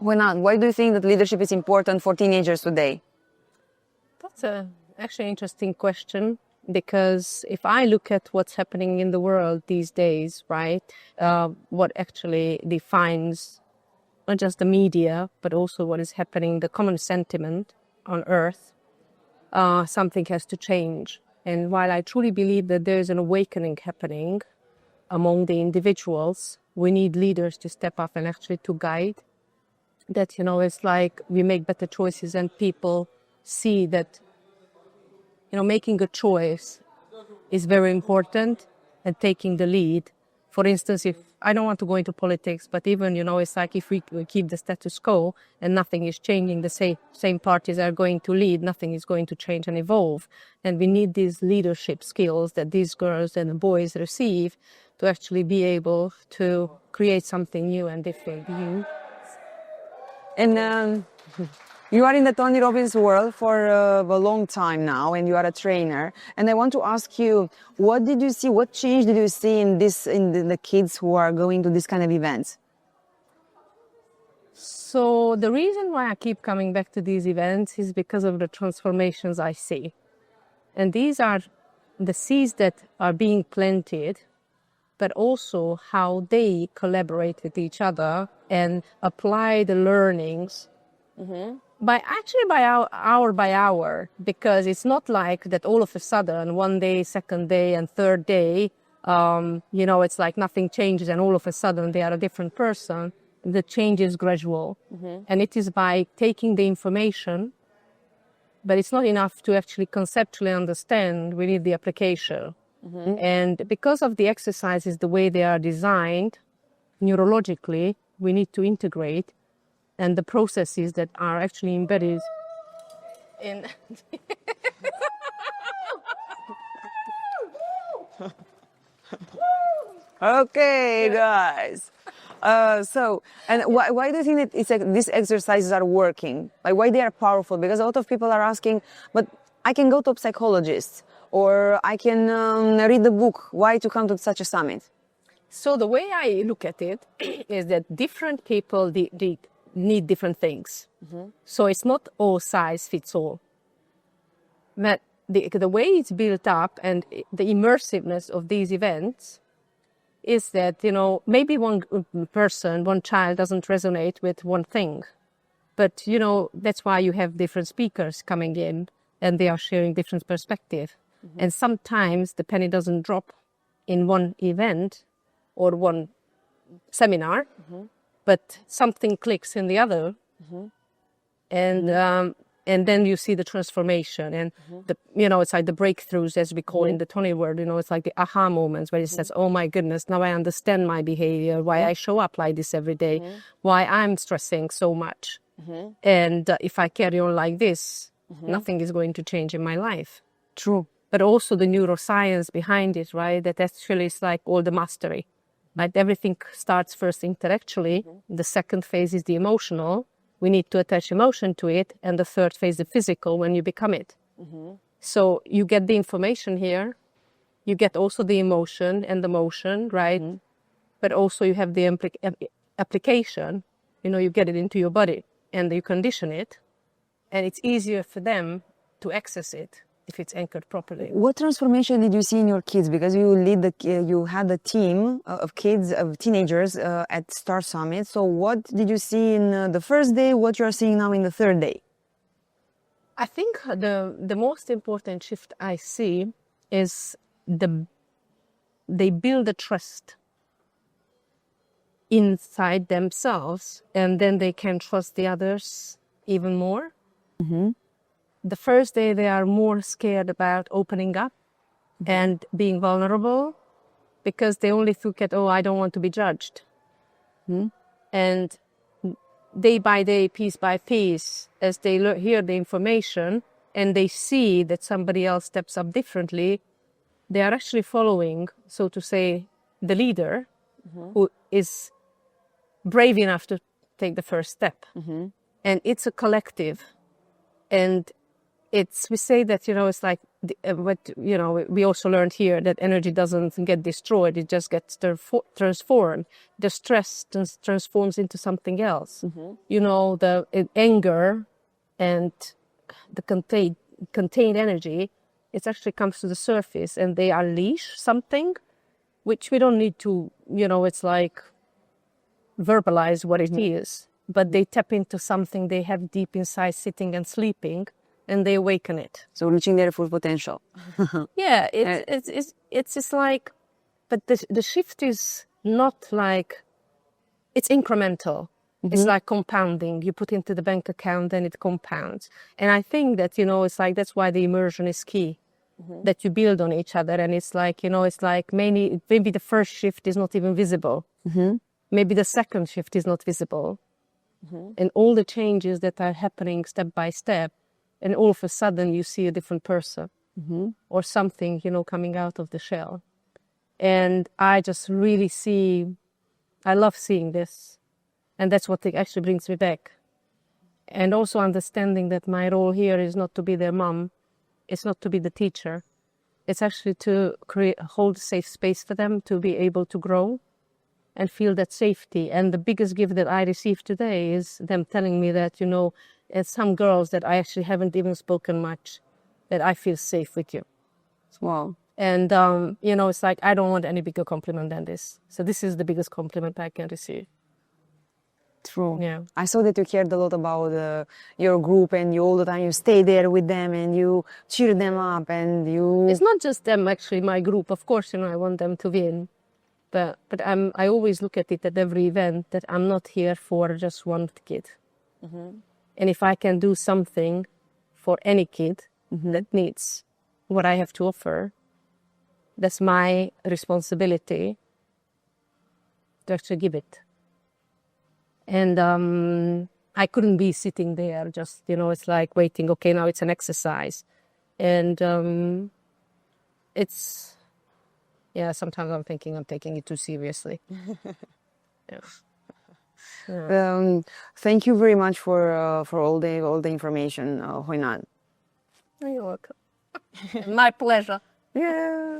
Why not? Why do you think that leadership is important for teenagers today? That's actually interesting question, because if I look at what's happening in the world these days, right, what actually defines not just the media, but also what is happening, the common sentiment on earth, something has to change. And while I truly believe that there is an awakening happening among the individuals, we need leaders to step up and actually to guide. That, it's like we make better choices and people see that, making a choice is very important and taking the lead. For instance, if I don't want to go into politics, but even, it's like if we keep the status quo and nothing is changing, the same parties are going to lead, nothing is going to change and evolve. And we need these leadership skills that these girls and boys receive to actually be able to create something new and different. And you are in the Tony Robbins world for a long time now, and you are a trainer. And I want to ask you, what did you see? What change did you see in the kids who are going to this kind of events? So the reason why I keep coming back to these events is because of the transformations I see. And these are the seeds that are being planted, but also how they collaborate with each other and apply the learnings by hour by hour, because it's not like that all of a sudden, one day, second day, and third day, it's like nothing changes and all of a sudden they are a different person. The change is gradual. And it is by taking the information, but it's not enough to actually conceptually understand. We need the application. And because of the exercises, the way they are designed, neurologically, we need to integrate, and the processes that are actually embedded in... Okay, guys. Why do you think that these exercises are working? Like, why they are powerful? Because a lot of people are asking, but I can go to a psychologist, or I can read the book. Why to come to such a summit? So the way I look at it is that different people they need different things. So it's not all size fits all. But the way it's built up and the immersiveness of these events is that, maybe one person, one child doesn't resonate with one thing. But, that's why you have different speakers coming in and they are sharing different perspective. And sometimes the penny doesn't drop in one event or one seminar, but something clicks in the other. And then you see the transformation and it's like the breakthroughs, as we call in the Tony word. It's like the aha moments where it says, oh my goodness, now I understand my behavior, why I show up like this every day, why I'm stressing so much. And if I carry on like this, nothing is going to change in my life. True. But also the neuroscience behind it, right? That actually is like all the mastery. Right? Everything starts first intellectually. The second phase is the emotional. We need to attach emotion to it. And the third phase, the physical, when you become it. So you get the information here. You get also the emotion and the motion, right? But also you have the application. You get it into your body and you condition it. And it's easier for them to access it if it's anchored properly. What transformation did you see in your kids? Because you had a team of kids, of teenagers at Star Summit. So what did you see in the first day? What you are seeing now in the third day? I think the most important shift I see is they build a trust inside themselves, and then they can trust the others even more. The first day, they are more scared about opening up and being vulnerable because they only look at, I don't want to be judged. And day by day, piece by piece, as they hear the information and they see that somebody else steps up differently, they are actually following, so to say, the leader who is brave enough to take the first step. And it's a collective. And we say that, it's like, what, we also learned here that energy doesn't get destroyed, it just gets transformed. The stress transforms into something else. The anger and the contained energy, it actually comes to the surface and they unleash something which we don't need to, it's like verbalize what it is, but they tap into something they have deep inside sitting and sleeping, and they awaken it. So reaching their full potential. Yeah, it's just like, but the shift is not like, it's incremental. It's like compounding. You put into the bank account, then it compounds. And I think that, it's like, that's why the immersion is key, that you build on each other. And it's like, it's like maybe the first shift is not even visible. Maybe the second shift is not visible. And all the changes that are happening step by step, and all of a sudden you see a different person or something, coming out of the shell. And I just really I love seeing this. And that's what actually brings me back. And also understanding that my role here is not to be their mom. It's not to be the teacher. It's actually to hold a safe space for them to be able to grow and feel that safety. And the biggest gift that I received today is them telling me that, and some girls that I actually haven't even spoken much, that I feel safe with you. Wow. And, it's like, I don't want any bigger compliment than this. So this is the biggest compliment I can receive. True. Yeah. I saw that you cared a lot about your group, and you all the time you stay there with them and you cheer them up, and you... It's not just them, actually, my group. Of course, I want them to win. But I always look at it at every event that I'm not here for just one kid. And if I can do something for any kid that needs what I have to offer, that's my responsibility to actually give it. And I couldn't be sitting there just, it's like waiting, okay, now it's an exercise. And it's, yeah, sometimes I'm thinking I'm taking it too seriously. Yeah. Thank you very much for all the information, Hajnal. You're welcome. My pleasure. Yeah.